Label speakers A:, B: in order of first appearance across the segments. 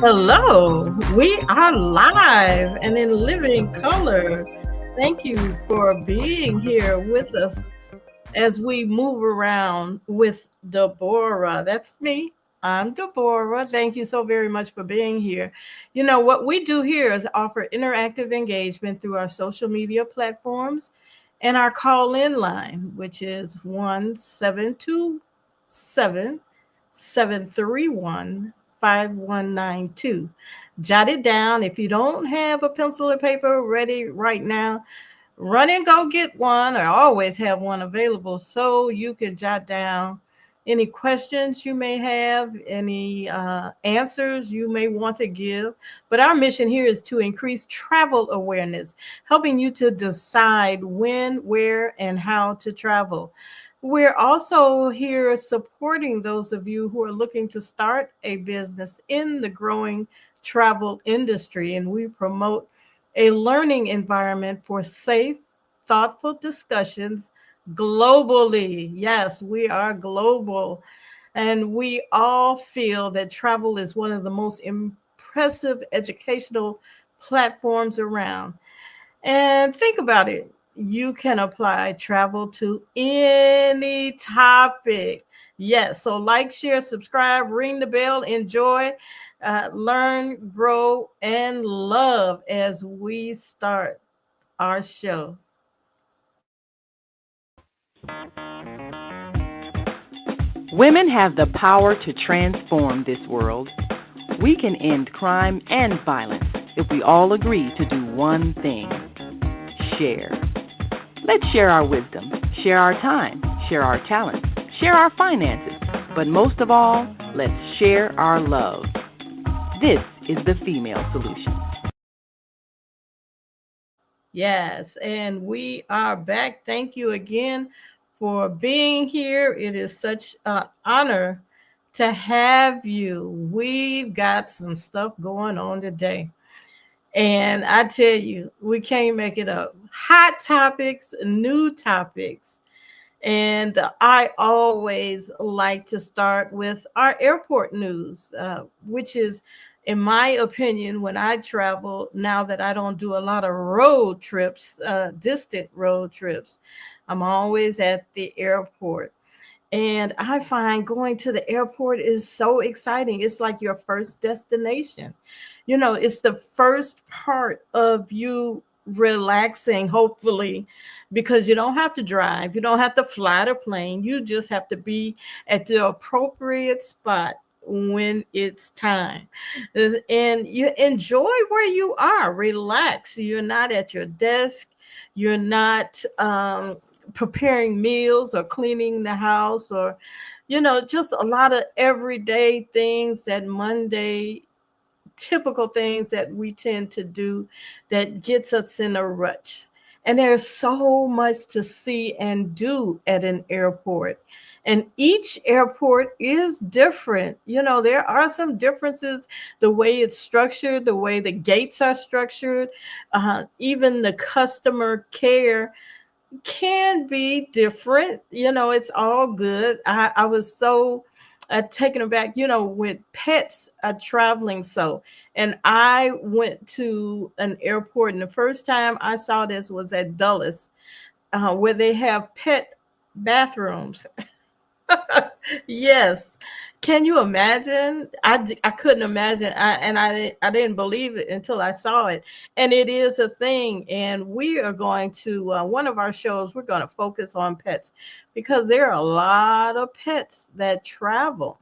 A: Hello, we are live and in living color. Thank you for being here with us as we move around with Deborah. That's me. I'm Deborah. Thank you so very much for being here. You know, what we do here is offer interactive engagement through our social media platforms and our call in line, which is 1727 731 5192. Jot it down. If you don't have a pencil and paper ready right now, run and go get one, or always have one available so you can jot down any questions you may have, any answers you may want to give. But our mission here is to increase travel awareness, helping you to decide when, where, and how to travel. We're also here supporting those of you who are looking to start a business in the growing travel industry, and we promote a learning environment for safe, thoughtful discussions globally. Yes, we are global. And we all feel that travel is one of the most impressive educational platforms around. And think about it, you can apply travel to any topic. Yes, so like, share, subscribe, ring the bell, enjoy, learn, grow, and love as we start our show.
B: Women have the power to transform this world. We can end crime and violence if we all agree to do one thing: share. Let's share our wisdom, share our time, share our talents, share our finances, but most of all, let's share our love. This is the female solution.
A: Yes, and we are back. Thank you again for being here. It is such an honor to have you. We've got some stuff going on today. And I tell you, we can't make it up. Hot topics, new topics. And I always like to start with our airport news, which is, in my opinion, when I travel, now that I don't do a lot of road trips, distant road trips, I'm always at the airport. And I find going to the airport is so exciting. It's like your first destination. You know, it's the first part of you relaxing, hopefully, because you don't have to drive, you don't have to fly the plane. You just have to be at the appropriate spot when it's time. And you enjoy where you are, relax. You're not at your desk, you're not preparing meals or cleaning the house, or just a lot of everyday things, that Monday typical things that we tend to do that gets us in a rush. And there's so much to see and do at an airport. And each airport is different. There are some differences, the way it's structured, the way the gates are structured, even the customer care can be different. It's all good. I was so taken aback, with pets traveling. And I went to an airport, and the first time I saw this was at Dulles, where they have pet bathrooms. Yes. Can you imagine? I couldn't imagine. I didn't believe it until I saw it. And it is a thing. And we are going to, one of our shows, we're going to focus on pets, because there are a lot of pets that travel.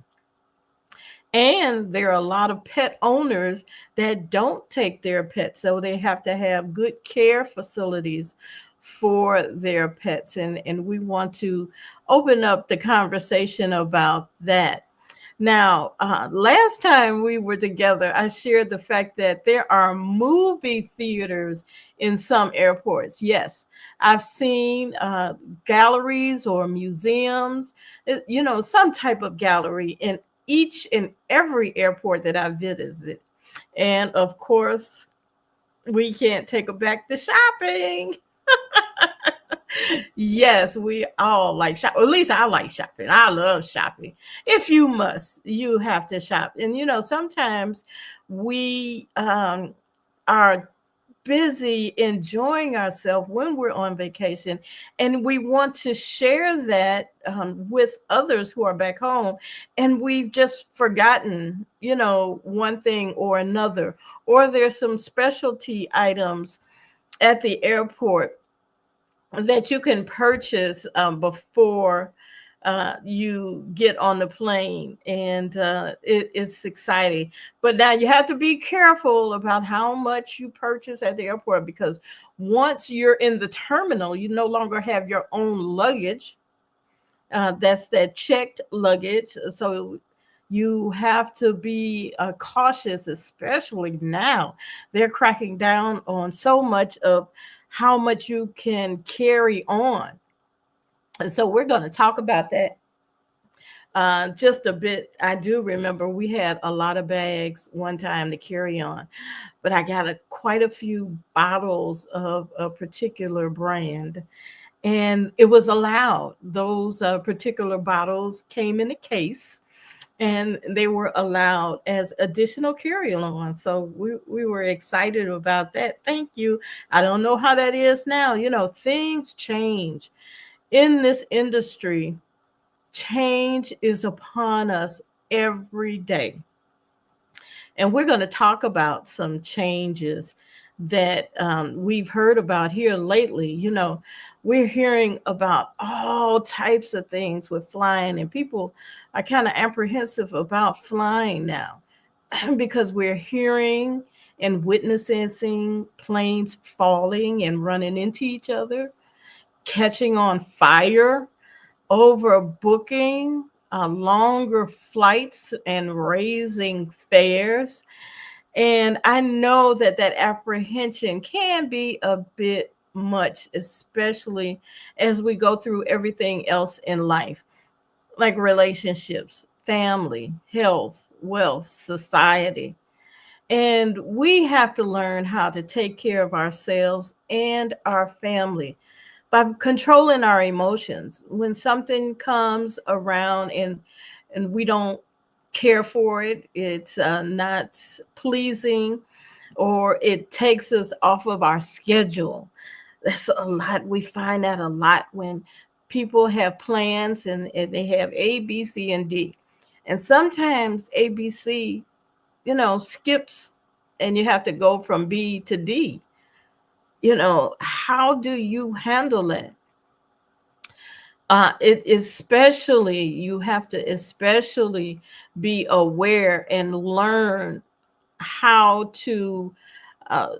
A: And there are a lot of pet owners that don't take their pets. So they have to have good care facilities for their pets. And we want to open up the conversation about that. Now, last time we were together, I shared the fact that there are movie theaters in some airports. Yes, I've seen galleries or museums, some type of gallery in each and every airport that I visit. And of course, we can't take it back to shopping. Yes, we all like shop. At least I like shopping. I love shopping. If you must, you have to shop. And sometimes we are busy enjoying ourselves when we're on vacation, and we want to share that with others who are back home, and we've just forgotten one thing or another, or there's some specialty items at the airport that you can purchase before you get on the plane, and it's exciting. But now you have to be careful about how much you purchase at the airport, because once you're in the terminal, you no longer have your own luggage. That's that checked luggage. So you have to be cautious, especially now. They're cracking down on so much of how much you can carry on. And so we're going to talk about that just a bit. I do remember we had a lot of bags one time to carry on, but I got quite a few bottles of a particular brand, and it was allowed. Those particular bottles came in a case, and they were allowed as additional carry-on. So we were excited about that. Thank you. I don't know how that is now. Things change in this industry. Change is upon us every day. And we're going to talk about some changes that we've heard about here lately. We're hearing about all types of things with flying, and people are kind of apprehensive about flying now because we're hearing and witnessing seeing planes falling and running into each other, catching on fire, overbooking, longer flights, and raising fares. And I know that that apprehension can be a bit much, especially as we go through everything else in life, like relationships, family, health, wealth, society. And we have to learn how to take care of ourselves and our family by controlling our emotions. When something comes around and we don't care for it, it's not pleasing, or it takes us off of our schedule. That's a lot. We find that a lot when people have plans, and they have A, B, C, and D. And sometimes ABC, skips, and you have to go from B to D. How do you handle that? It especially, you have to especially be aware and learn how to uh,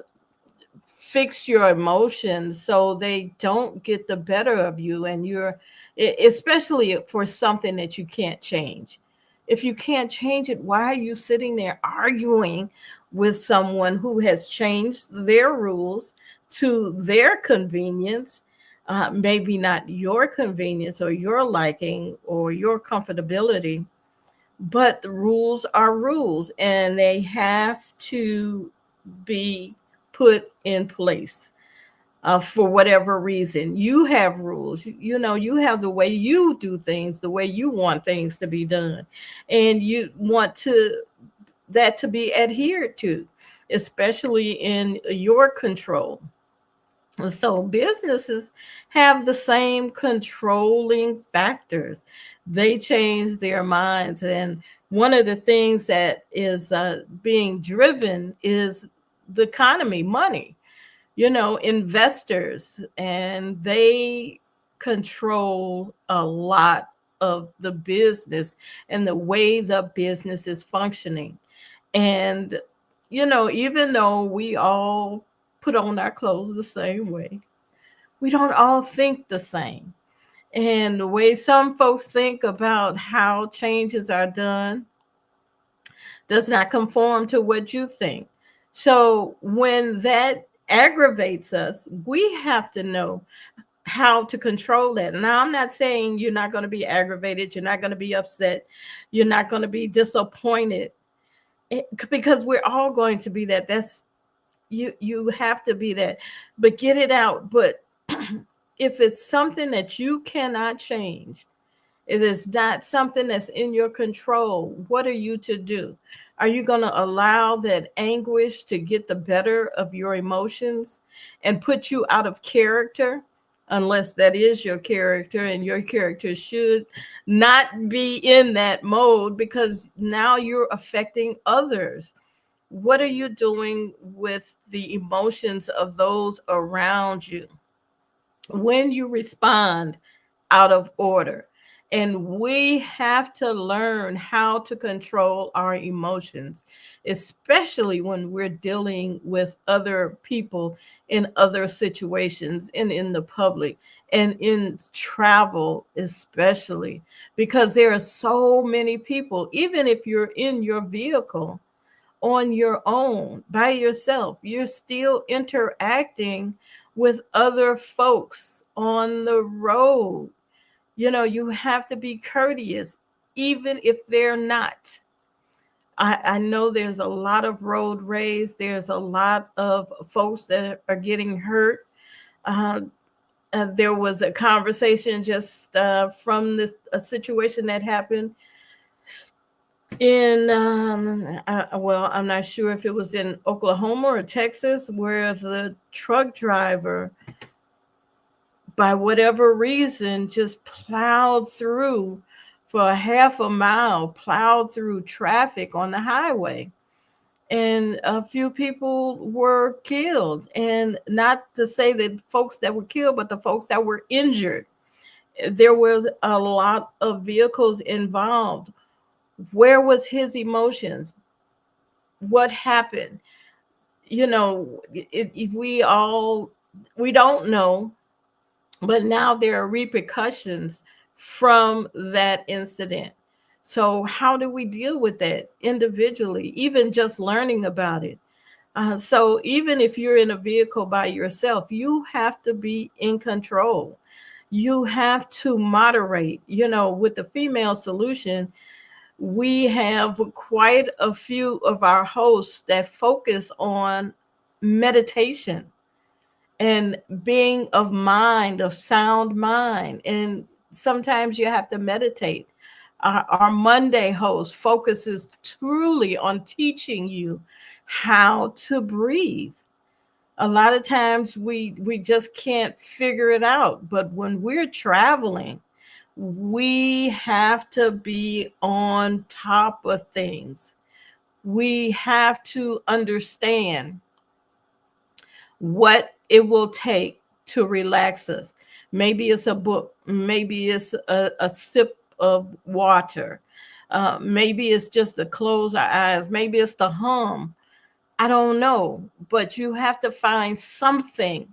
A: fix your emotions so they don't get the better of you, and especially for something that you can't change. If you can't change it, why are you sitting there arguing with someone who has changed their rules to their convenience? Maybe not your convenience or your liking or your comfortability, but the rules are rules, and they have to be put in place for whatever reason. You have rules. You have the way you do things, the way you want things to be done, and you want to be adhered to, especially in your control. So businesses have the same controlling factors. They change their minds, and one of the things that is being driven is the economy, money. Investors, and they control a lot of the business and the way the business is functioning. And even though we all put on our clothes the same way, we don't all think the same. And the way some folks think about how changes are done does not conform to what you think. So when that aggravates us, we have to know how to control that. Now, I'm not saying you're not going to be aggravated, you're not going to be upset, you're not going to be disappointed, because we're all going to be that. That's you have to be that, but get it out. But If it's something that you cannot change, it is not something that's in your control, what are you to do? Are you going to allow that anguish to get the better of your emotions and put you out of character? Unless that is your character, and your character should not be in that mode, because now you're affecting others. What are you doing with the emotions of those around you when you respond out of order? And we have to learn how to control our emotions, especially when we're dealing with other people in other situations and in the public and in travel, especially because there are so many people. Even if you're in your vehicle on your own by yourself, you're still interacting with other folks on the road. You have to be courteous, even if they're not. I know there's a lot of road rage, there's a lot of folks that are getting hurt. uh, there was a conversation just from this a situation that happened in well, I'm not sure if it was in Oklahoma or Texas, where the truck driver, by whatever reason, just plowed through for a half a mile, plowed through traffic on the highway, and a few people were killed. And not to say that folks that were killed, but the folks that were injured. There was a lot of vehicles involved. Where was his emotions? What happened? We don't know, but now there are repercussions from that incident. So how do we deal with that individually, even just learning about it? So even if you're in a vehicle by yourself, you have to be in control. You have to moderate. With the female solution, we have quite a few of our hosts that focus on meditation and being of sound mind. And sometimes you have to meditate. Our Monday host focuses truly on teaching you how to breathe. A lot of times we just can't figure it out, but when we're traveling, we have to be on top of things. We have to understand what it will take to relax us. Maybe it's a book, maybe it's a sip of water, maybe it's just to close our eyes, maybe it's to hum. I don't know, but you have to find something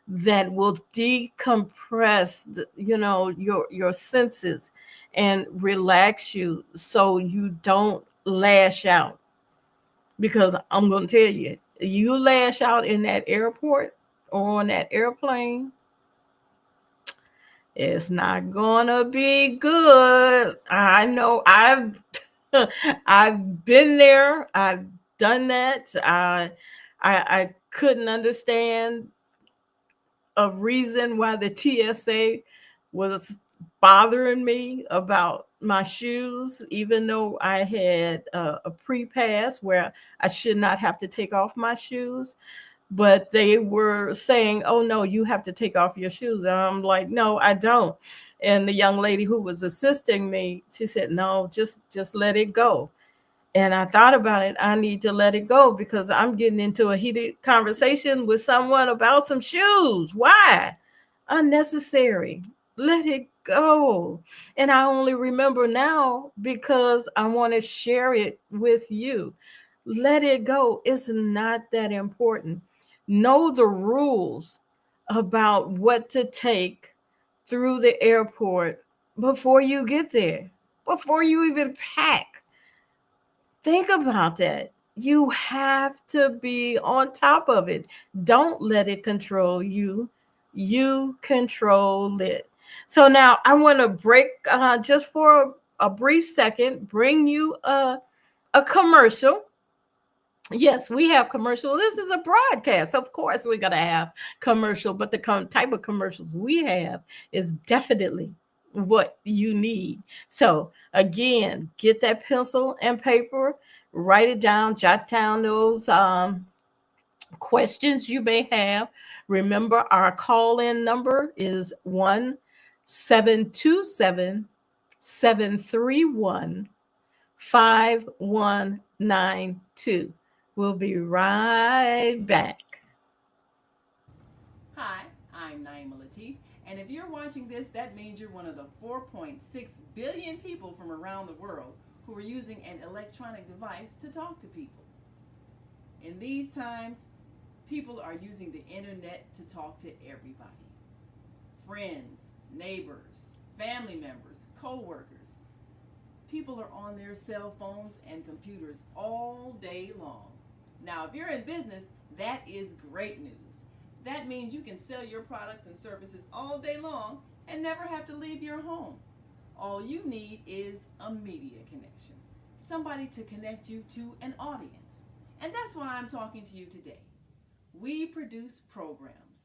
A: that will decompress your senses and relax you, so you don't lash out. Because I'm going to tell you, you lash out in that airport or on that airplane, it's not gonna be good. I know. I've been there. I've done that. I couldn't understand a reason why the TSA was bothering me about my shoes, even though I had a pre-pass where I should not have to take off my shoes. But they were saying, "Oh no, you have to take off your shoes." And I'm like, "No, I don't." And the young lady who was assisting me, she said, "No, just let it go." And I thought about it. I need to let it go because I'm getting into a heated conversation with someone about some shoes. Why? Unnecessary. Let it go. And I only remember now because I want to share it with you. Let it go. It's not that important. Know the rules about what to take through the airport before you get there, before you even pack. Think about that. You have to be on top of it. Don't let it control you. You control it. So now I want to break just for a brief second, bring you a commercial. Yes, we have commercial. This is a broadcast. Of course, we're going to have commercial, but the type of commercials we have is definitely what you need. So, again, get that pencil and paper, write it down, jot down those questions you may have. Remember, our call in number is 1-727-731-5192. We'll be right back.
B: Hi, I'm Naima Latif, and if you're watching this, that means you're one of the 4.6 billion people from around the world who are using an electronic device to talk to people. In these times, people are using the internet to talk to everybody: friends, neighbors, family members, co workers. People are on their cell phones and computers all day long. Now, if you're in business, that is great news. That means you can sell your products and services all day long and never have to leave your home. All you need is a media connection, somebody to connect you to an audience. And that's why I'm talking to you today. We produce programs,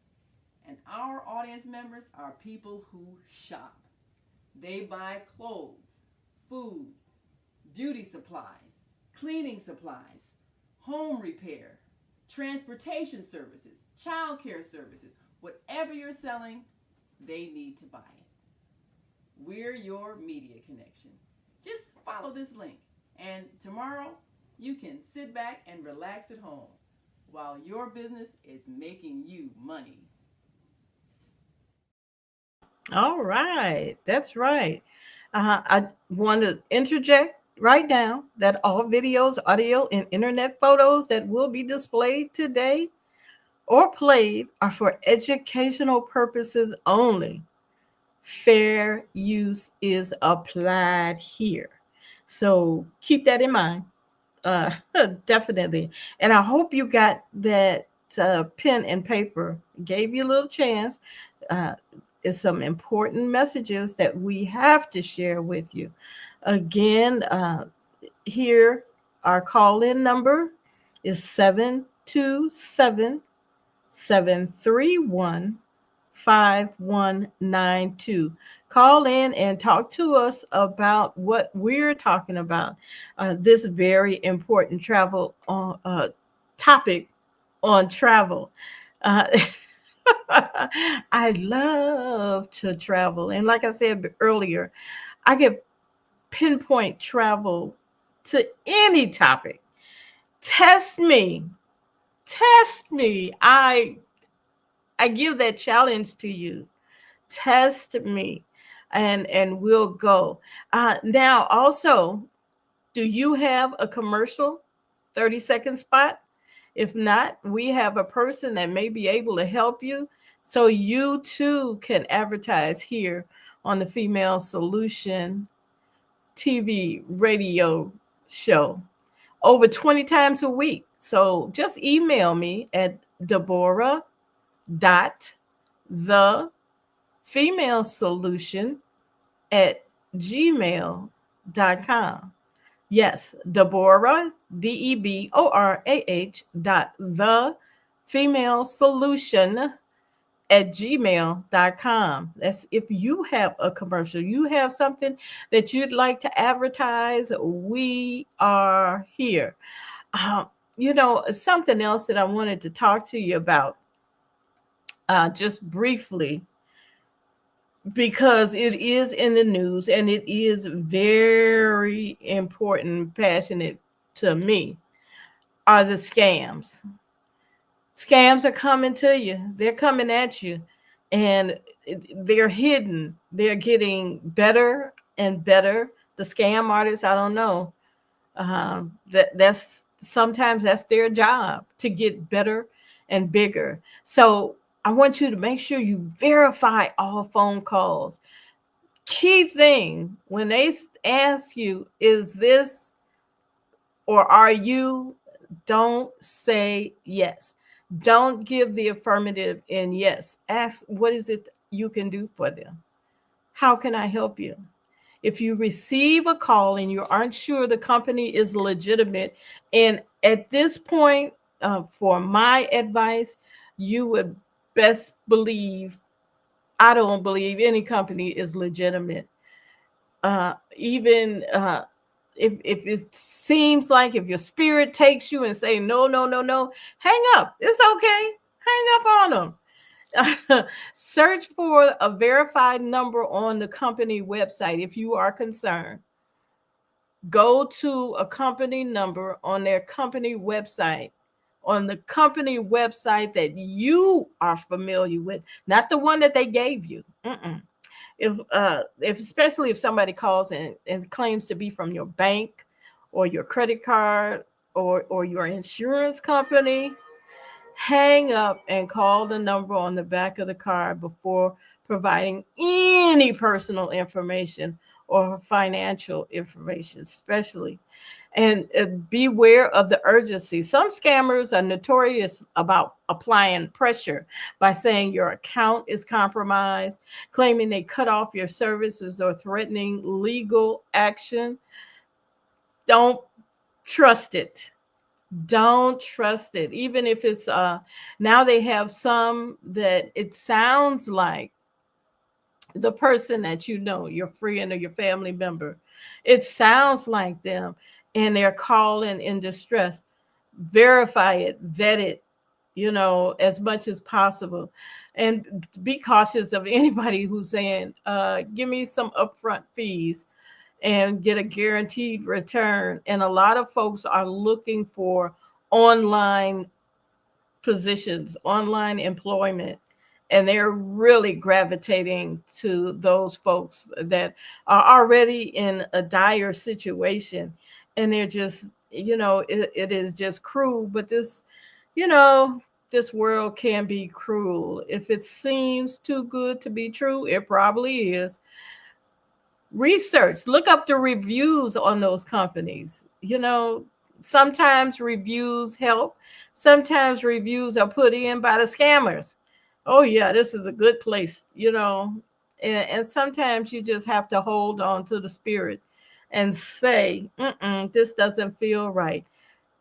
B: and our audience members are people who shop. They buy clothes, food, beauty supplies, cleaning supplies, home repair, transportation services, child care services. Whatever you're selling, they need to buy it. We're your media connection. Just follow this link, and tomorrow you can sit back and relax at home while your business is making you money.
A: All right, that's right. I want to interject right now that all videos, audio, and internet photos that will be displayed today or played are for educational purposes only. Fair use is applied here. So keep that in mind. Uh, Definitely. And I hope you got that pen and paper. Gave you a little chance. Uh, it's some important messages that we have to share with you. Again, here our call in number is 727-731-5192. Call in and talk to us about what we're talking about. This very important travel topic on travel. Uh, I love to travel. And like I said earlier, I can pinpoint travel to any topic. Test me. Test me. I give that challenge to you. Test me, and we'll go. Now, also, do you have a commercial 30-second spot? If not, we have a person that may be able to help you so you too can advertise here on the Female Solution TV radio show over 20 times a week. So just email me at Deborah dot the female solution at gmail.com. Yes, Deborah, Deborah dot the female solution at gmail.com. That's if you have a commercial, you have something that you'd like to advertise, we are here. Um, something else that I wanted to talk to you about just briefly, because it is in the news and it is very important, passionate to me, are the scams. Scams are coming to you, they're coming at you, and they're hidden. They're getting better and better. The scam artists, I don't know. That's sometimes that's their job to get better and bigger. So I want you to make sure you verify all phone calls. Key thing when they ask you, is this or are you, don't say yes. Don't give the affirmative and yes. Ask, what is it you can do for them? How can I help you? If you receive a call and you aren't sure the company is legitimate, and At this point, for my advice, you would best believe, I don't believe any company is legitimate. Even if it seems like, if your spirit takes you and say no, no, no, no, hang up. It's okay. Hang up on them. Search for a verified number on the company website if you are concerned. Go to a company number on their company website, on the company website that you are familiar with, not the one that they gave you. Mm-mm. If especially if somebody calls and claims to be from your bank or your credit card or your insurance company, hang up and call the number on the back of the card before providing any personal information or financial information, especially. And beware of the urgency. Some scammers are notorious about applying pressure by saying your account is compromised, claiming they cut off your services, or threatening legal action. Don't trust it. Don't trust it. Even if it's now they have some that it sounds like the person that you know, your friend or your family member. It sounds like them, and they're calling in distress. Verify it, vet it, as much as possible. And be cautious of anybody who's saying, give me some upfront fees and get a guaranteed return. And a lot of folks are looking for online positions, online employment, and they're really gravitating to those folks that are already in a dire situation. And they're just, it is just cruel. But you know, this world can be cruel. If it seems too good to be true, it probably is. Research, look up the reviews on those companies. Sometimes reviews help, sometimes reviews are put in by the scammers. Oh yeah, this is a good place. And sometimes you just have to hold on to the spirit and say, this doesn't feel right.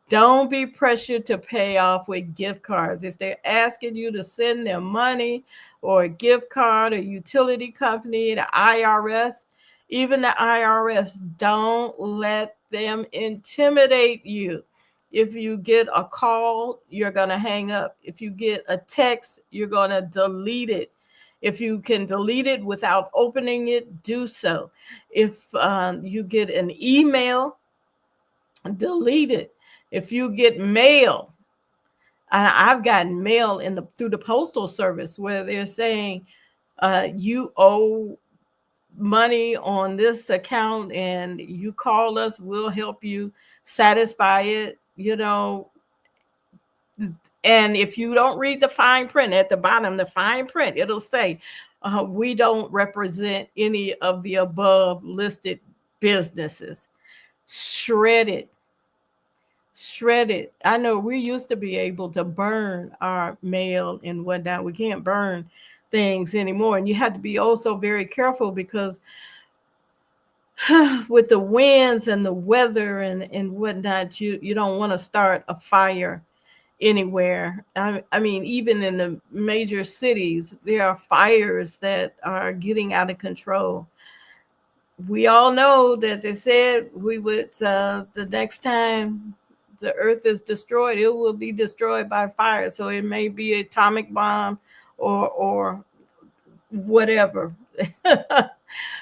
A: Don't be pressured to pay off with gift cards. If they're asking you to send them money or a gift card, a utility company, the IRS, even the IRS, don't let them intimidate you. If you get a call, you're going to hang up. If you get a text, you're going to delete it. If you can delete it without opening it, do so. If you get an email, delete it. If you get mail, I've gotten mail through the postal service where they're saying you owe money on this account and you call us, we'll help you satisfy it. And if you don't read the fine print at the bottom, the fine print, it'll say, we don't represent any of the above listed businesses. Shred it. Shred it. I know we used to be able to burn our mail and whatnot. We can't burn things anymore. And you have to be also very careful because with the winds and the weather and whatnot, you don't want to start a fire anywhere. I mean, even in the major cities, there are fires that are getting out of control. We all know that they said we would, the next time the earth is destroyed, it will be destroyed by fire. So it may be atomic bomb or whatever.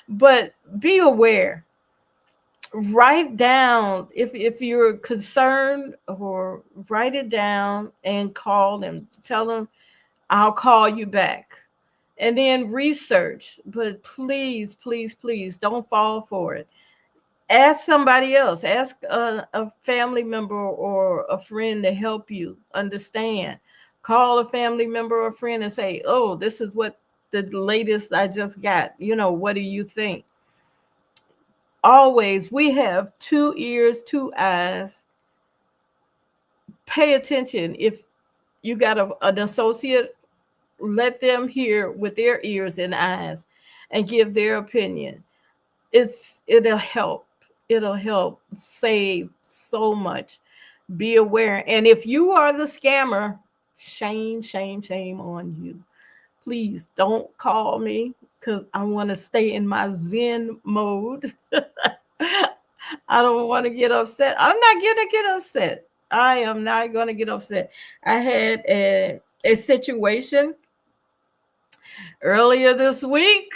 A: But be aware. Write down if you're concerned, or write it down and call them. Tell them, I'll call you back. And then research. But please, please, please don't fall for it. Ask somebody else. Ask a family member or a friend to help you understand. Call a family member or friend and say, oh, this is what the latest I just got. What do you think? Always, we have 2 ears, 2 eyes. Pay attention. If you got an associate, let them hear with their ears and eyes and give their opinion. It'll help. It'll help save so much. Be aware. And if you are the scammer, shame, shame, shame on you. Please don't call me because I want to stay in my Zen mode. I don't want to get upset. I'm not going to get upset. I am not going to get upset. I had a situation earlier this week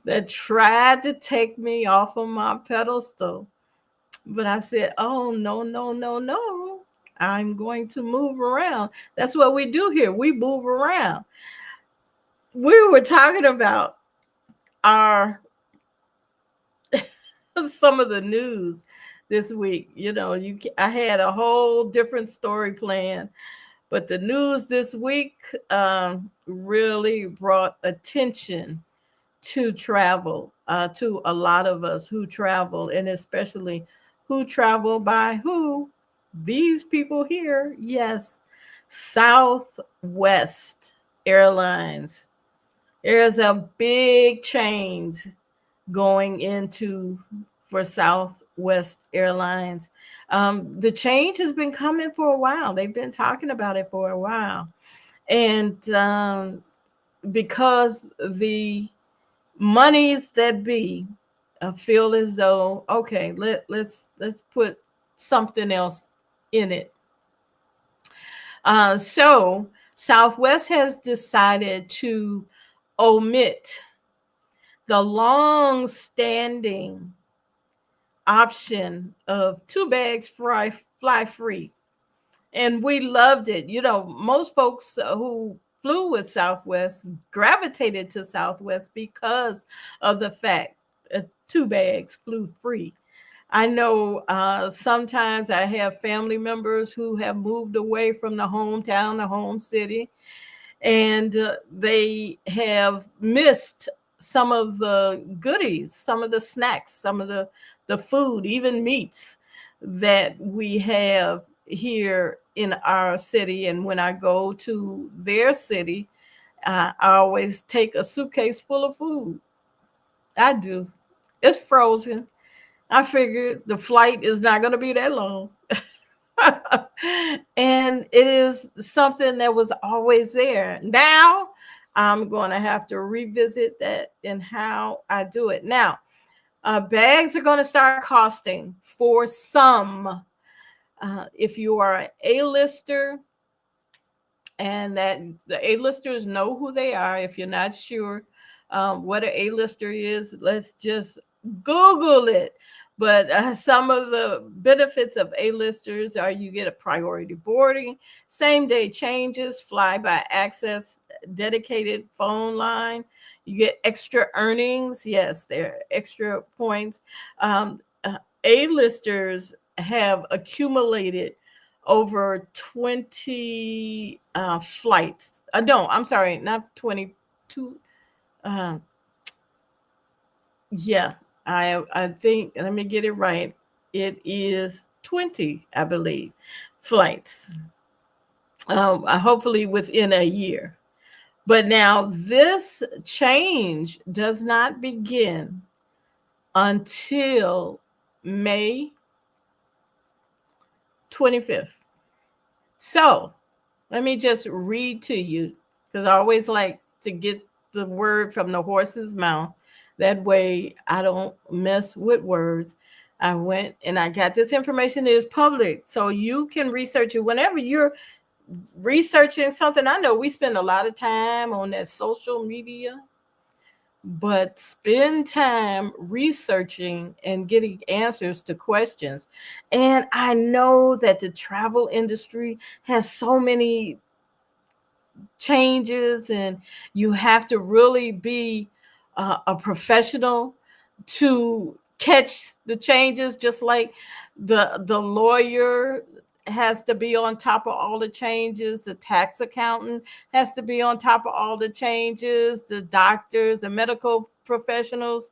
A: that tried to take me off of my pedestal. But I said, oh, no, no, no, no. I'm going to move around. That's what we do here. We move around. We were talking about our some of the news this week. You know, I had a whole different story planned, but the news this week really brought attention to travel, to a lot of us who travel, and especially who travel by who? These people here. Yes, Southwest Airlines. There's a big change going into for Southwest Airlines. The change has been coming for a while. They've been talking about it for a while. And because the monies that be feel as though, okay, let's put something else in it. So Southwest has decided to omit the long standing option of two bags fly free. And we loved it. You know, most folks who flew with Southwest gravitated to Southwest because of the fact that two bags flew free. I know sometimes I have family members who have moved away from the hometown, the home city, and they have missed some of the goodies, some of the snacks, some of the food, even meats that we have here in our city. And when I go to their city, I always take a suitcase full of food. I do. It's frozen. I figured the flight is not going to be that long. And it is something that was always there. Now I'm going to have to revisit that and how I do it. Now, bags are going to start costing for some. If you are an A-lister, and that the A-listers know who they are. If you're not sure what an A-lister is, let's just Google it. But some of the benefits of A-listers are you get a priority boarding, same day changes, fly by access, dedicated phone line. You get extra earnings. Yes, there are extra points. A-listers have accumulated over 20 flights. No, I'm sorry, not 22. Uh, yeah, I think, let me get it right. It is 20, I believe, flights, hopefully within a year. But now this change does not begin until May 25th. So let me just read to you because I always like to get the word from the horse's mouth. That way I don't mess with words. I went and I got this information. It is public, so you can research it whenever you're researching something. I know we spend a lot of time on that social media, but spend time researching and getting answers to questions. And I know that the travel industry has so many changes, and you have to really be a professional to catch the changes, just like the lawyer has to be on top of all the changes, the tax accountant has to be on top of all the changes, the doctors, the medical professionals,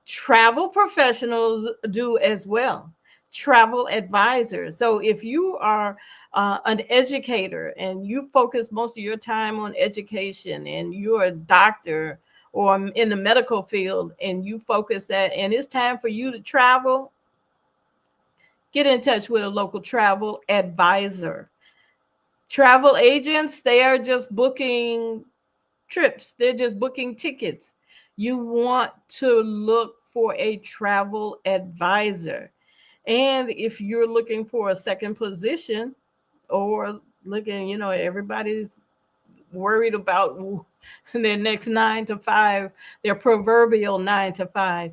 A: travel professionals do as well, travel advisors. So if you are an educator and you focus most of your time on education, and you're a doctor or in the medical field and you focus that, and it's time for you to travel, get in touch with a local travel advisor. Travel agents, they are just booking trips, they're just booking tickets. You want to look for a travel advisor. And if you're looking for a second position or looking, everybody's worried about their next 9 to 5, their proverbial 9 to 5.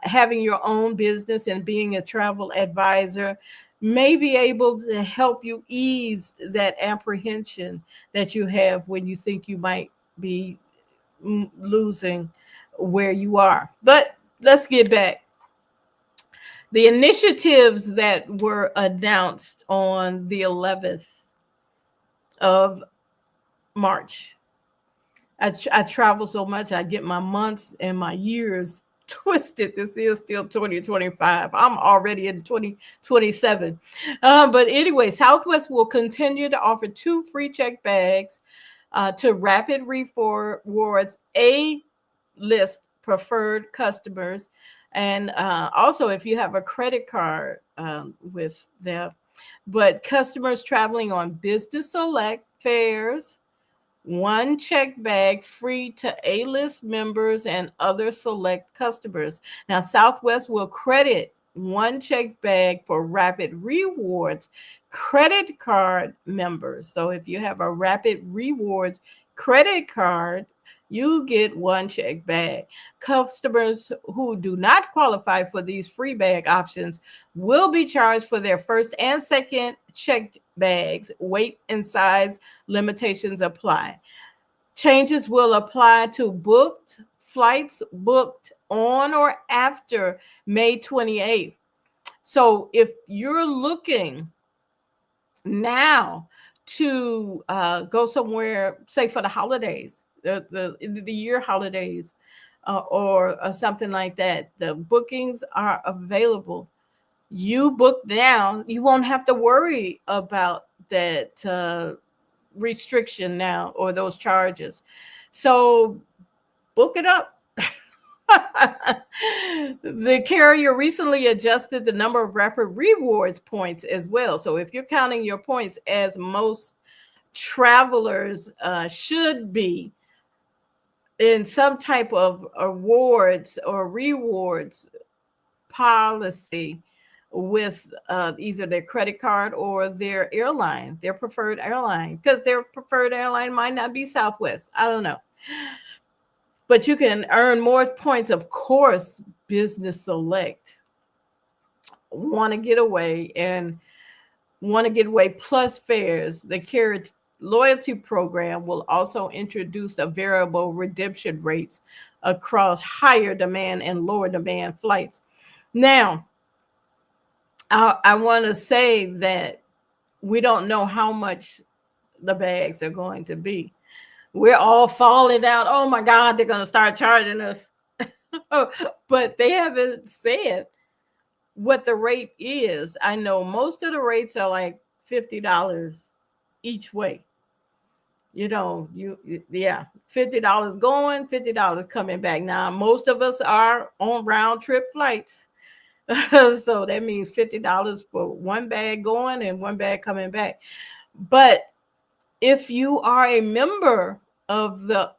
A: Having your own business and being a travel advisor may be able to help you ease that apprehension that you have when you think you might be losing where you are. But let's get back. The initiatives that were announced on the 11th of March. I travel so much, I get my months and my years twisted. This is still 2025. I'm already in 2027. But anyway, Southwest will continue to offer 2 free check bags to Rapid Rewards A list preferred customers. And also, if you have a credit card with them, but customers traveling on Business Select fares, 1 check bag free to A-list members and other select customers. Now, Southwest will credit 1 check bag for Rapid Rewards credit card members. So if you have a Rapid Rewards credit card, you get 1 check bag. Customers who do not qualify for these free bag options will be charged for their first and second check bags. Weight and size limitations apply. Changes will apply to booked flights booked on or after May 28th. So if you're looking now to go somewhere, say for the holidays, the year holidays, or something like that, the bookings are available. You book now, you won't have to worry about that restriction now or those charges. So book it up. The carrier recently adjusted the number of Rapid Rewards points as well. So if you're counting your points, as most travelers should be, in some type of awards or rewards policy with either their credit card or their airline, their preferred airline, because their preferred airline might not be Southwest. I don't know. But you can earn more points. Of course, Business Select want to get away and want to get away plus fares. The Carrot loyalty program will also introduce a variable redemption rates across higher demand and lower demand flights. Now, I want to say that we don't know how much the bags are going to be. We're all falling out. Oh my God, they're going to start charging us. But they haven't said what the rate is. I know most of the rates are like $50 each way. Yeah, $50 going, $50 coming back. Now, most of us are on round trip flights. So that means $50 for one bag going and one bag coming back. But if you are a member of the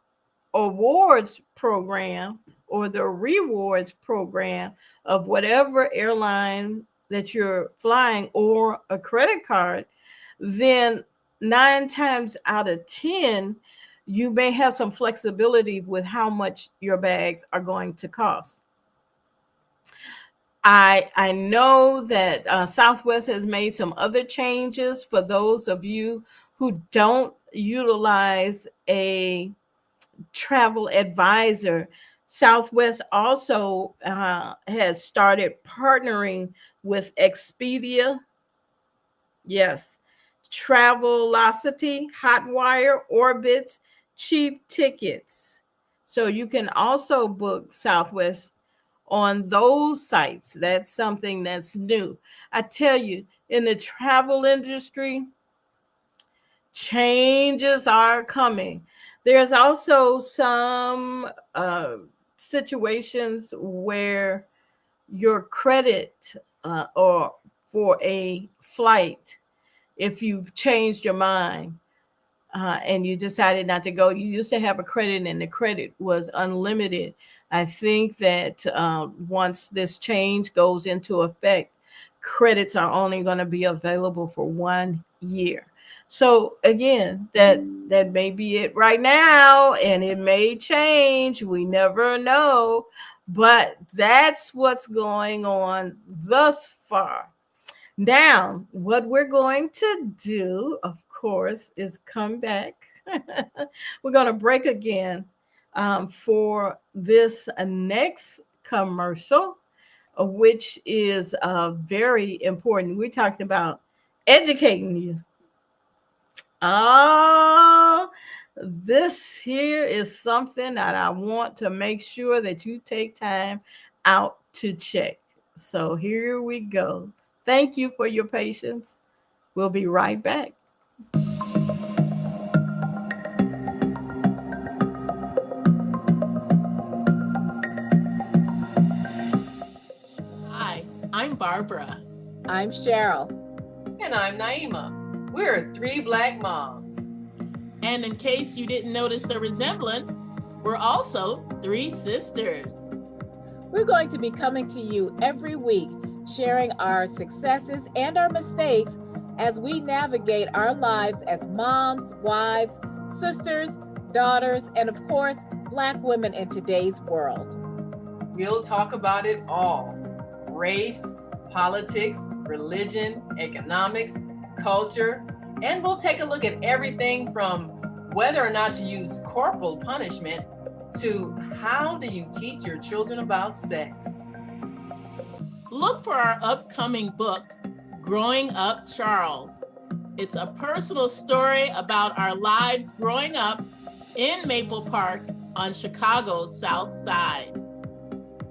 A: awards program or the rewards program of whatever airline that you're flying or a credit card, then 9 times out of 10, you may have some flexibility with how much your bags are going to cost. I know that Southwest has made some other changes for those of you who don't utilize a travel advisor. Southwest also has started partnering with Expedia, yes, Travelocity, Hotwire, Orbitz, cheap tickets. So you can also book Southwest on those sites. That's something that's new. I tell you, in the travel industry, changes are coming. There's also some situations where your credit or for a flight if you've changed your mind and you decided not to go. You used to have a credit, and the credit was unlimited. I think that once this change goes into effect, credits are only going to be available for 1 year. So again, that may be it right now, and it may change. We never know, but that's what's going on thus far. Now, what we're going to do, of course, is come back. We're going to break again for this next commercial, which is very important. We're talking about educating you. Oh, this here is something that I want to make sure that you take time out to check. So here we go. Thank you for your patience. We'll be right back.
C: Hi, I'm Barbara.
B: I'm Cheryl.
D: And I'm Naima. We're three Black moms.
C: And in case you didn't notice the resemblance, we're also three sisters.
B: We're going to be coming to you every week, sharing our successes and our mistakes as we navigate our lives as moms, wives, sisters, daughters, and of course, Black women in today's world.
D: We'll talk about it all: race, politics, religion, economics, culture, and we'll take a look at everything from whether or not to use corporal punishment to how do you teach your children about sex.
C: Look for our upcoming book, Growing Up Charles. It's a personal story about our lives growing up in Maple Park on Chicago's South Side.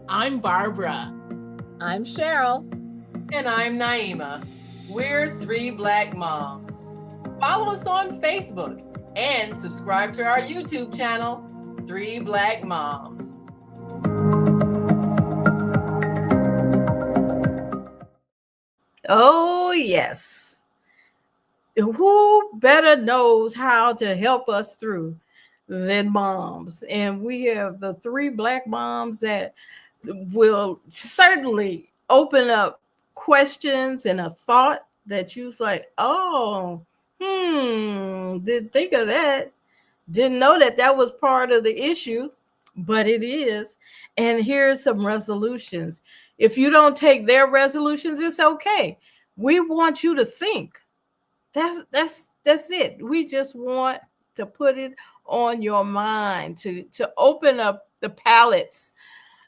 C: I'm Barbara.
B: I'm Cheryl.
D: And I'm Naima. We're three Black moms. Follow us on Facebook and subscribe to our YouTube channel, Three Black Moms.
A: Oh, yes. Who better knows how to help us through than moms? And we have the three Black moms that will certainly open up questions and a thought that you was like, oh, didn't think of that. Didn't know that that was part of the issue, but it is. And here's some resolutions. If you don't take their resolutions, it's okay. We want you to think. That's it. We just want to put it on your mind to open up the palettes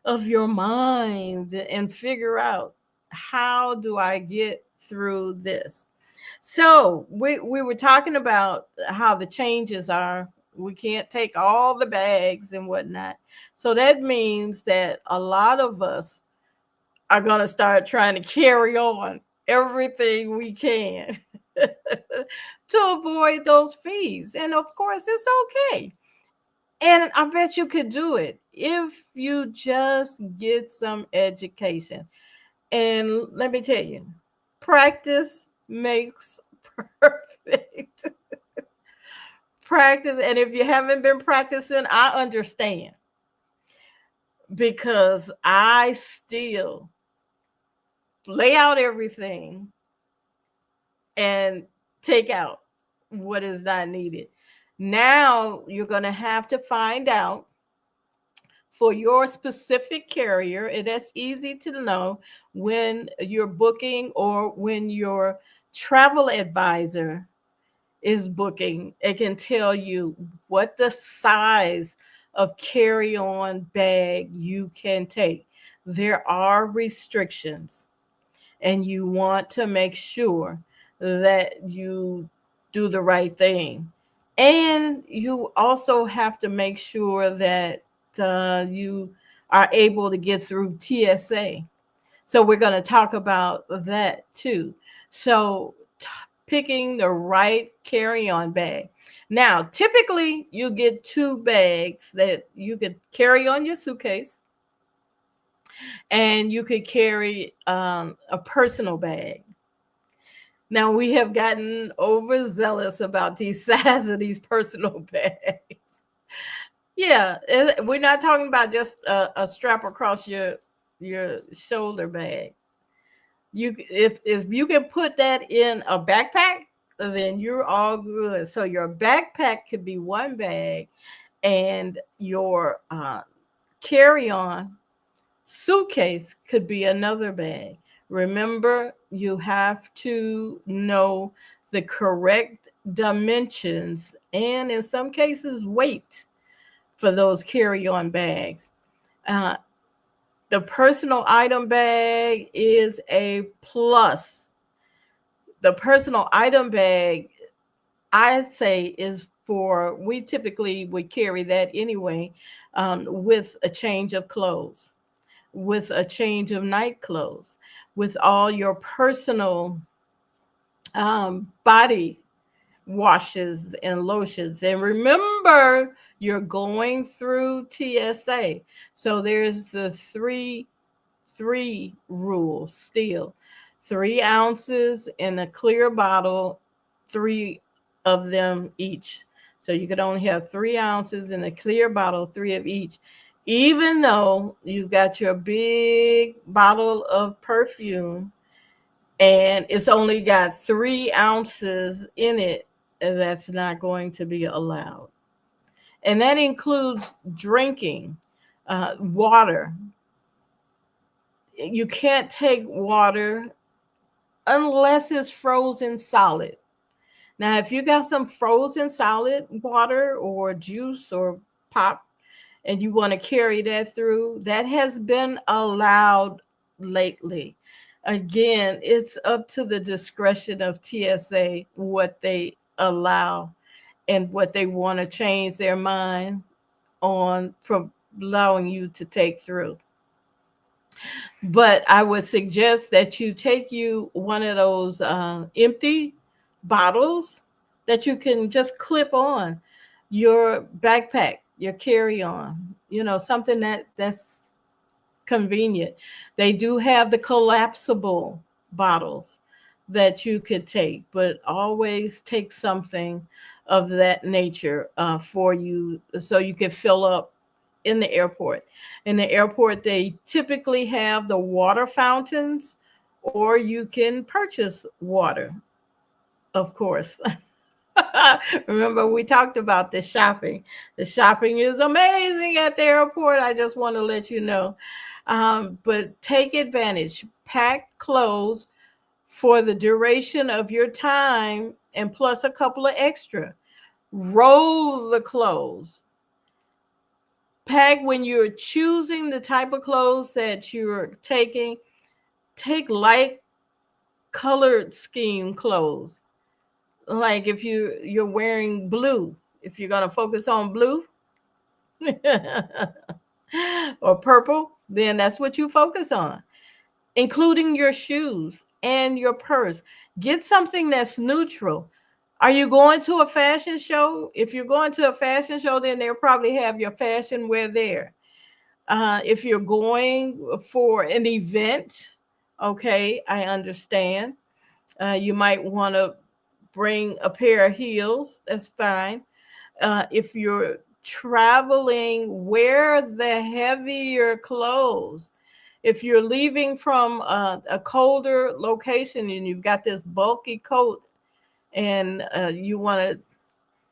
A: of your mind and figure out, how do I get through this? So we were talking about how the changes are. We can't take all the bags and whatnot. So that means that a lot of us are going to start trying to carry on everything we can to avoid those fees. And of course, it's okay. And I bet you could do it if you just get some education. And let me tell you, practice makes perfect. Practice. And if you haven't been practicing, I understand, because I still lay out everything and take out what is not needed. Now you're going to have to find out for your specific carrier. And that's easy to know when you're booking or when your travel advisor is booking. It can tell you what the size of carry-on bag you can take. There are restrictions, and you want to make sure that you do the right thing. And you also have to make sure that you are able to get through TSA. So we're going to talk about that too. So picking the right carry-on bag. Now, typically you get two bags that you could carry on your suitcase, and you could carry a personal bag. Now we have gotten overzealous about these size of these personal bags. Yeah, we're not talking about just a strap across your shoulder bag. If you can put that in a backpack, then you're all good. So your backpack could be one bag, and your carry-on suitcase could be another bag. Remember, you have to know the correct dimensions and, in some cases, weight for those carry-on bags. Uh, the personal item bag is a plus. The personal item bag, I say, is for, we typically would carry that anyway, with a change of clothes, with a change of night clothes, with all your personal body washes and lotions. And remember, you're going through TSA. So there's the three rule still. 3 ounces in a clear bottle, three of them each. So you could only have 3 ounces in a clear bottle, three of each. Even though you've got your big bottle of perfume and it's only got 3 ounces in it, that's not going to be allowed. And that includes drinking water. You can't take water unless it's frozen solid. Now, if you got some frozen solid water or juice or pop and you want to carry that through, that has been allowed lately. Again, it's up to the discretion of TSA what they allow and what they want to change their mind on from allowing you to take through. But I would suggest that you take you one of those empty bottles that you can just clip on your backpack, your carry-on. Something that's convenient. They do have the collapsible bottles that you could take, but always take something of that nature for you so you can fill up in the airport. In the airport, they typically have the water fountains, or you can purchase water, of course. Remember, we talked about the shopping. The shopping is amazing at the airport. I just want to let you know. But take advantage. Pack clothes for the duration of your time and plus a couple of extra. Roll the clothes. Pack when you're choosing the type of clothes that you're taking. Take light colored scheme clothes. Like if you're wearing blue, if you're going to focus on blue or purple, then that's what you focus on, including your shoes and your purse. Get something that's neutral. Are you going to a fashion show? If you're going to a fashion show, then they'll probably have your fashion wear there. If you're going for an event, okay, I understand. You might want to bring a pair of heels. That's fine. If you're traveling, wear the heavier clothes. If you're leaving from a colder location and you've got this bulky coat and you want to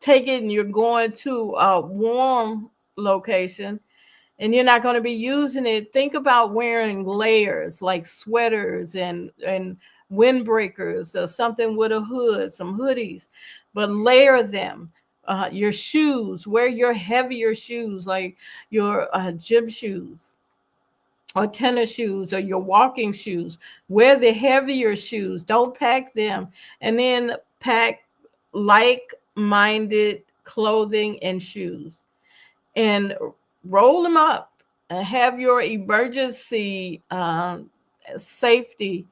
A: take it and you're going to a warm location and you're not going to be using it, think about wearing layers like sweaters and windbreakers or something with a hood, some hoodies, but layer them. Your shoes, wear your heavier shoes like your gym shoes or tennis shoes or your walking shoes. Wear the heavier shoes. Don't pack them. And then pack like-minded clothing and shoes and roll them up and have your emergency safety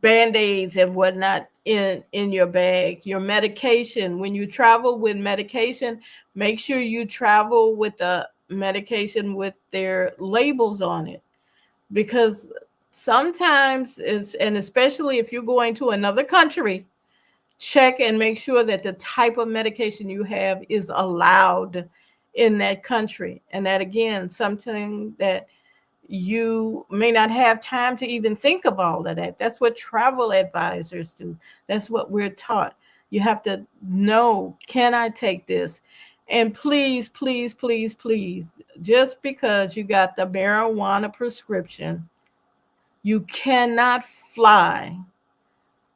A: band-aids and whatnot in your bag. Your medication, when you travel with medication, make sure you travel with the medication with their labels on it, because Sometimes it's, and especially if you're going to another country, check and make sure that the type of medication you have is allowed in that country. And that, again, something that you may not have time to even think of all of that. That's what travel advisors do. That's what we're taught. You have to know, can I take this? And please, please, please, please, just because you got the marijuana prescription, you cannot fly.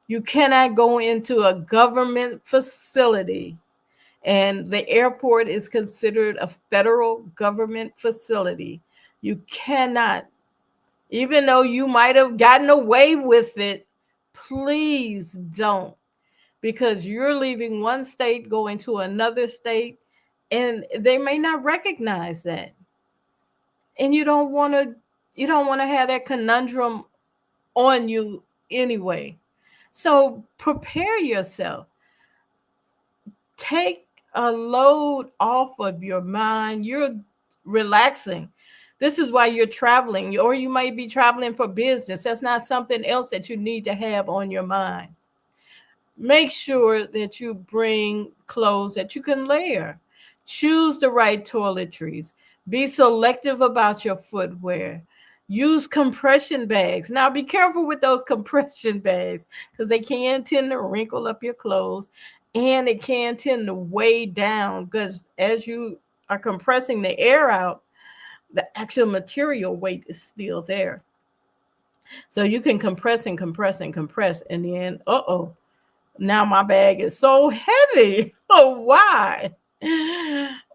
A: You cannot go into a government facility, and the airport is considered a federal government facility. You cannot, even though you might have gotten away with it, please don't, because you're leaving one state, going to another state, and they may not recognize that. And you don't want to have that conundrum on you anyway. So prepare yourself. Take a load off of your mind. You're relaxing. This is why you're traveling, or you might be traveling for business. That's not something else that you need to have on your mind. Make sure that you bring clothes that you can layer. Choose the right toiletries. Be selective about your footwear. Use compression bags. Now, be careful with those compression bags, because they can tend to wrinkle up your clothes, and it can tend to weigh down, because as you are compressing the air out, the actual material weight is still there. So you can compress and compress and compress, and then, now my bag is so heavy. Oh, why?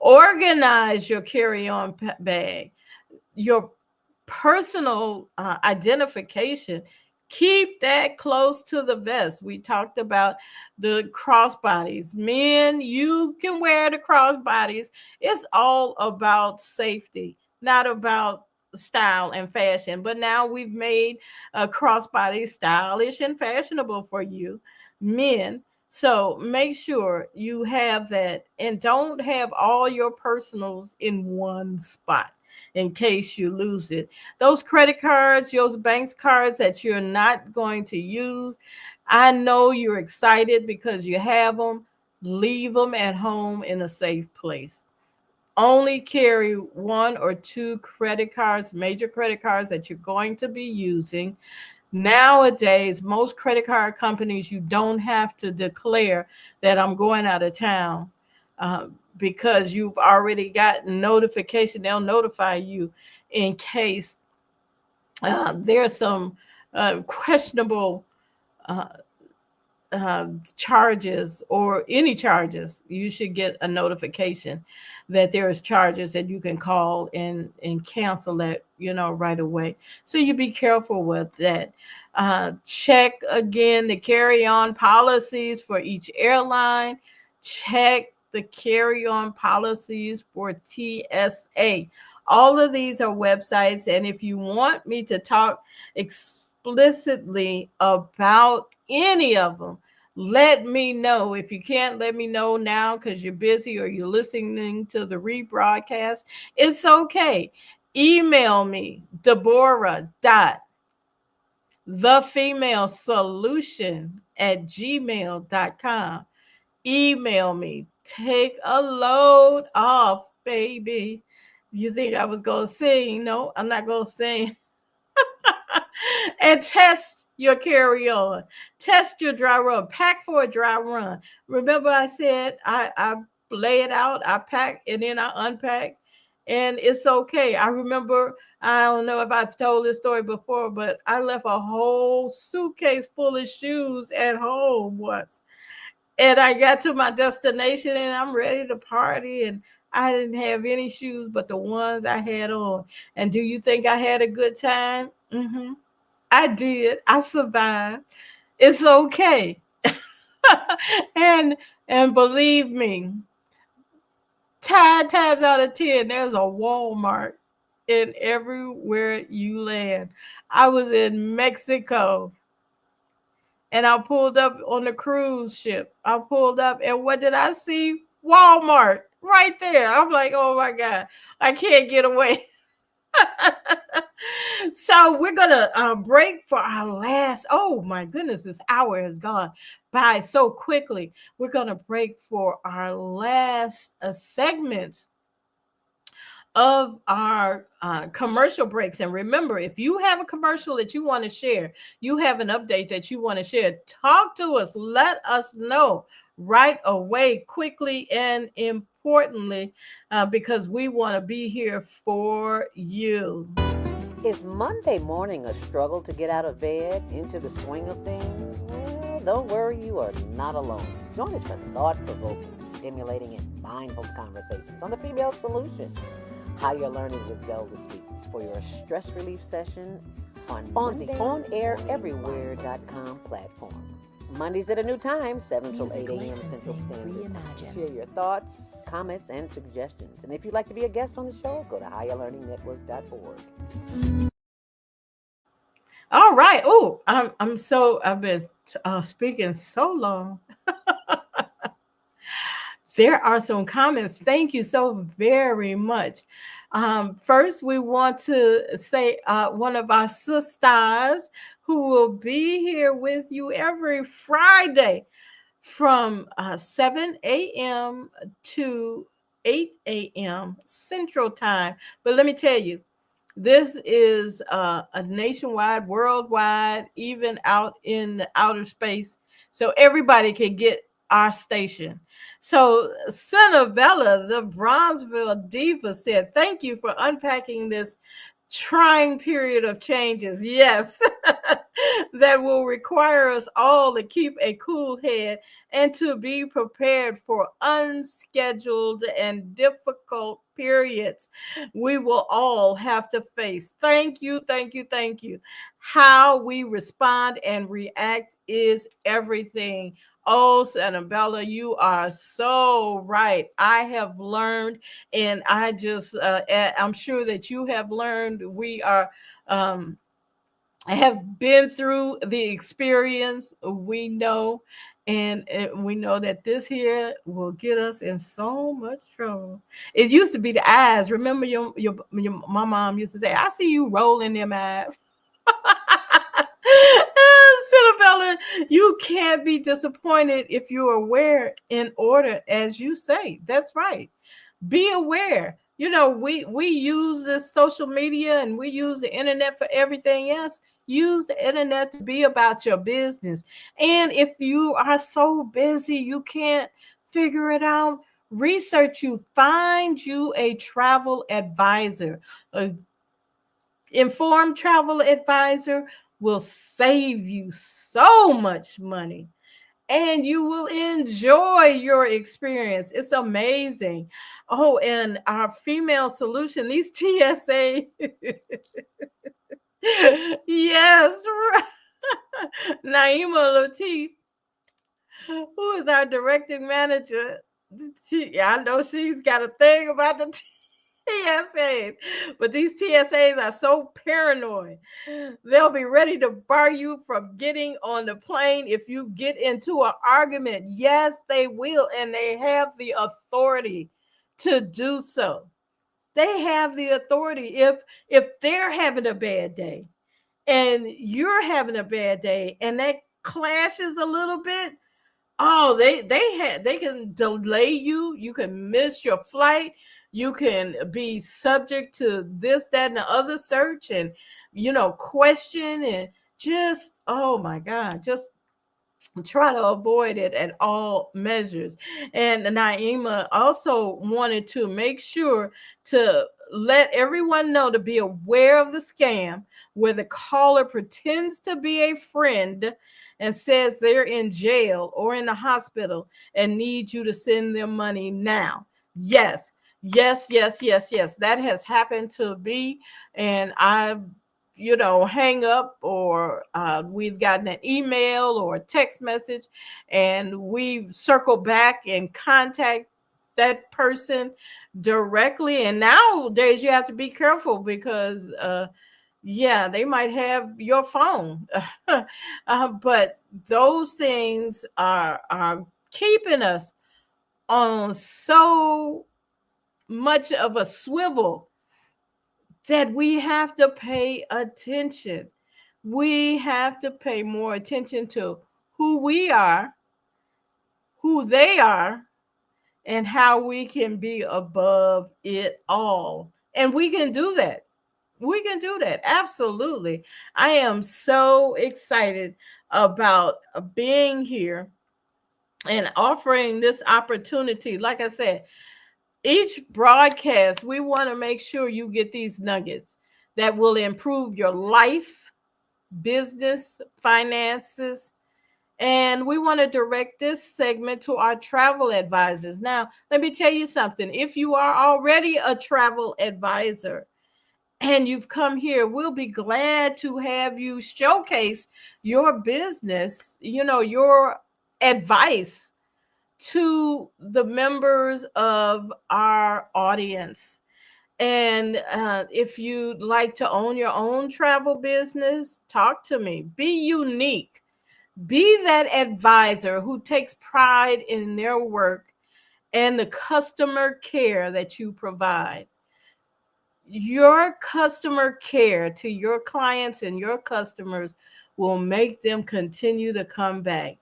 A: Organize your carry-on bag, your personal identification. Keep that close to the vest. We talked about the crossbodies. Men, you can wear the crossbodies. It's all about safety, not about style and fashion. But now we've made a crossbody stylish and fashionable for you, men. So make sure you have that, and don't have all your personals in one spot in case you lose it. Those credit cards, those bank cards that you're not going to use, I know you're excited because you have them. Leave them at home in a safe place. Only carry one or two credit cards, major credit cards that you're going to be using. Nowadays, most credit card companies, you don't have to declare that I'm going out of town, because you've already gotten notification. They'll notify you in case there's some questionable uh, charges or any charges. You should get a notification that there is charges, that you can call and cancel that, right away. So you be careful with that. Check again the carry-on policies for each airline. Check the carry-on policies for TSA. All of these are websites, and if you want me to talk explicitly about any of them, let me know. If you can't let me know now because you're busy or you're listening to the rebroadcast, it's okay. Email me, Deborah dot the female solution at gmail.com. Email me. Take a load off, baby. You think I was going to sing? No, I'm not going to sing. And test your carry on, test your dry run, pack for a dry run. Remember, I said I lay it out, I pack, and then I unpack, and it's okay. I remember, I don't know if I've told this story before, but I left a whole suitcase full of shoes at home once, and I got to my destination and I'm ready to party, and I didn't have any shoes but the ones I had on. And do you think I had a good time? I did. I survived. It's okay. and and believe me, 10 times out of 10, there's a Walmart in everywhere you land. I was in Mexico, and I pulled up on the cruise ship. I pulled up, and what did I see? Walmart right there. I'm like, oh my God, I can't get away. So we're gonna break for our last. Oh my goodness, this hour has gone by so quickly. We're gonna break for our last segment of our commercial breaks. And remember, if you have a commercial that you want to share, you have an update that you want to share, talk to us. Let us know right away, quickly, and importantly, because we want to be here for you.
E: Is Monday morning a struggle to get out of bed into the swing of things? Well, don't worry, you are not alone. Join us for thought-provoking, stimulating, and mindful conversations on the Female Solution. How you're learning with Zelda Speaks for your stress relief session on the OnAirEverywhere.com platform. Mondays at a new time, 7 till 8 a.m. Central Standard Time. Share your thoughts, comments, and suggestions. And if you'd like to be a guest on the show, go to higherlearningnetwork.org.
A: All right. Oh, I've been speaking so long. There are some comments. Thank you so very much. First, we want to say one of our sisters who will be here with you every Friday from 7 a.m. to 8 a.m. Central Time. But let me tell you, this is a nationwide, worldwide, even out in the outer space. So everybody can get our station. So Bella, the Bronzeville Diva, said, thank you for unpacking this trying period of changes. Yes, that will require us all to keep a cool head and to be prepared for unscheduled and difficult periods we will all have to face. Thank you, thank you, thank you. How we respond and react is everything. Oh, Sanabella, you are so right. I have learned, and I'm sure that you have learned. We are, I have been through the experience. We know, and we know that this here will get us in so much trouble. It used to be the eyes. Remember, my mom used to say, "I see you rolling them eyes." Cinabella, you can't be disappointed if you're aware in order, as you say. That's right. Be aware. You know, we use this social media and we use the internet for everything else. Use the internet to be about your business. And if you are so busy you can't figure it out, research you. Find you a travel advisor. A informed travel advisor will save you so much money and you will enjoy your experience. It's amazing. Oh, and our female solution, these TSA. Yes, right. Naima Latif, who is our directing manager. I know she's got a thing about the TSAs, but these TSAs are so paranoid. They'll be ready to bar you from getting on the plane if you get into an argument. Yes, they will, and they have the authority to do so. They have the authority. If they're having a bad day and you're having a bad day and that clashes a little bit, oh, they can delay you. You can miss your flight. You can be subject to this, that, and the other search, and question, and just, oh my God, just try to avoid it at all measures. And Naima also wanted to make sure to let everyone know to be aware of the scam where the caller pretends to be a friend and says they're in jail or in the hospital and need you to send them money now. Yes, yes, yes, yes, yes. That has happened to me. And I've hang up, or we've gotten an email or a text message and we circle back and contact that person directly. And nowadays you have to be careful because yeah, they might have your phone. But those things are keeping us on so much of a swivel that we have to pay attention. We have to pay more attention to who we are, who they are, and how we can be above it all. And we can do that. We can do that. Absolutely. I am so excited about being here and offering this opportunity. Like I said, each broadcast, we want to make sure you get these nuggets that will improve your life, business, finances. And we want to direct this segment to our travel advisors. Now, let me tell you something. If you are already a travel advisor and you've come here, we'll be glad to have you showcase your business, your advice to the members of our audience. And if you'd like to own your own travel business, talk to me. Be unique. Be that advisor who takes pride in their work and the customer care that you provide. Your customer care to your clients and your customers will make them continue to come back.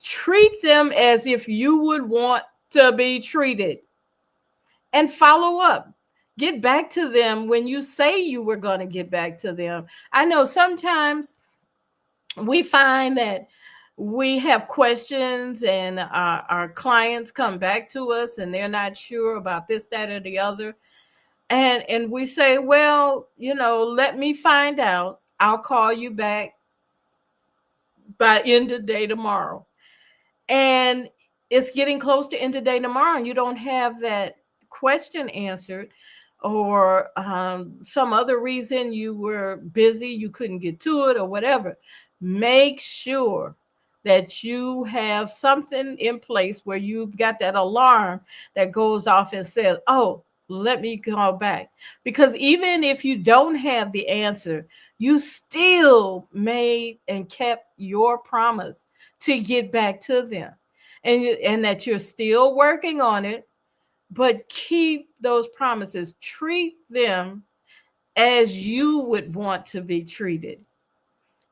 A: Treat them as if you would want to be treated and follow up. Get back to them when you say you were going to get back to them. I know sometimes we find that we have questions and our clients come back to us and they're not sure about this, that, or the other. And we say, well, let me find out. I'll call you back by end of day tomorrow. And it's getting close to end of day tomorrow and you don't have that question answered, or some other reason you were busy, you couldn't get to it or whatever. Make sure that you have something in place where you've got that alarm that goes off and says, oh, let me call back. Because even if you don't have the answer, you still made and kept your promise to get back to them, and that you're still working on it. But keep those promises. Treat them as you would want to be treated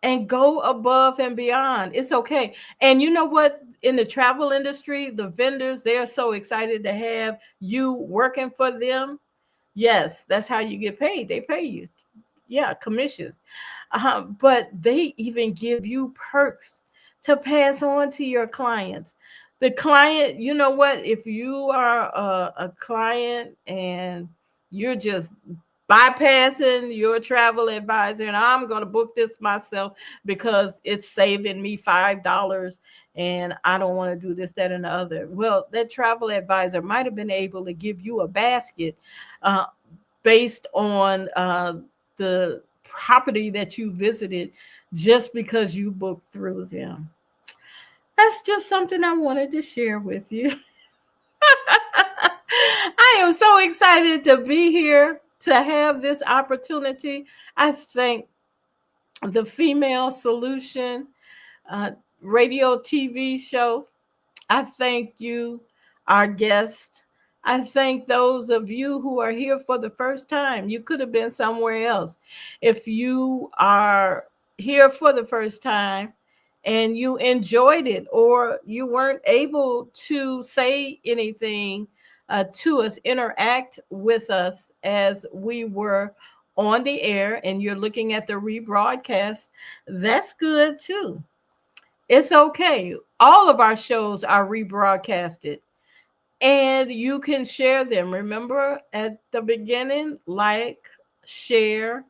A: and go above and beyond. It's okay. And you know what? In the travel industry, the vendors, they're so excited to have you working for them. Yes, that's how you get paid. They pay you. Yeah, commissions. But they even give you perks to pass on to your clients. The client, you know what? If you are a client and you're just bypassing your travel advisor, and I'm going to book this myself because it's saving me $5 and I don't want to do this, that, and the other. Well, that travel advisor might have been able to give you a basket based on the property that you visited just because you booked through them. That's just something I wanted to share with you. I am so excited to be here, to have this opportunity. I thank the Female Solution radio TV show. I thank you, our guest. I thank those of you who are here for the first time. You could have been somewhere else. If you are here for the first time and you enjoyed it, or you weren't able to say anything to us, interact with us as we were on the air, and you're looking at the rebroadcast, that's good too. It's okay. All of our shows are rebroadcasted and you can share them. Remember at the beginning, like, share,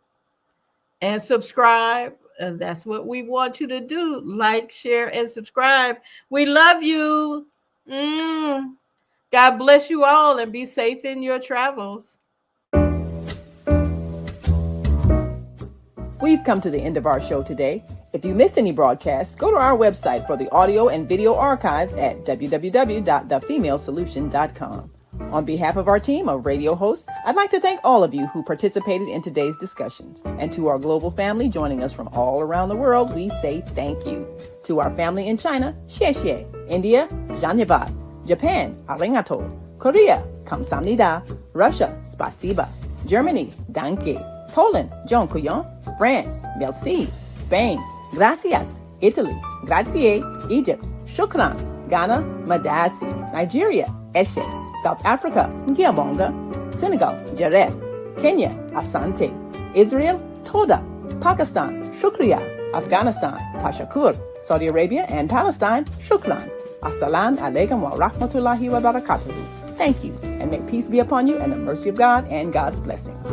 A: and subscribe. And that's what we want you to do. Like, share, and subscribe. We love you. God bless you all and be safe in your travels.
B: We've come to the end of our show today. If you missed any broadcasts, go to our website for the audio and video archives at www.thefemalesolution.com. On behalf of our team of radio hosts, I'd like to thank all of you who participated in today's discussions. And to our global family joining us from all around the world, we say thank you. To our family in China, xie xie. India, Dhanyavad. Japan, arigato. Korea, kamsamnida. Russia, spasiba. Germany, danke. Poland, John Couillon. France, merci. Spain, gracias. Italy, grazie. Egypt, shukran. Ghana, madasi. Nigeria, eshe. South Africa, ngiabonga. Senegal, jareh. Kenya, asante. Israel, toda. Pakistan, shukriya. Afghanistan, tashakur. Saudi Arabia and Palestine, shukran. Assalamu alaikum wa rahmatullahi wa barakatuhu. Thank you, and may peace be upon you and the mercy of God and God's blessings.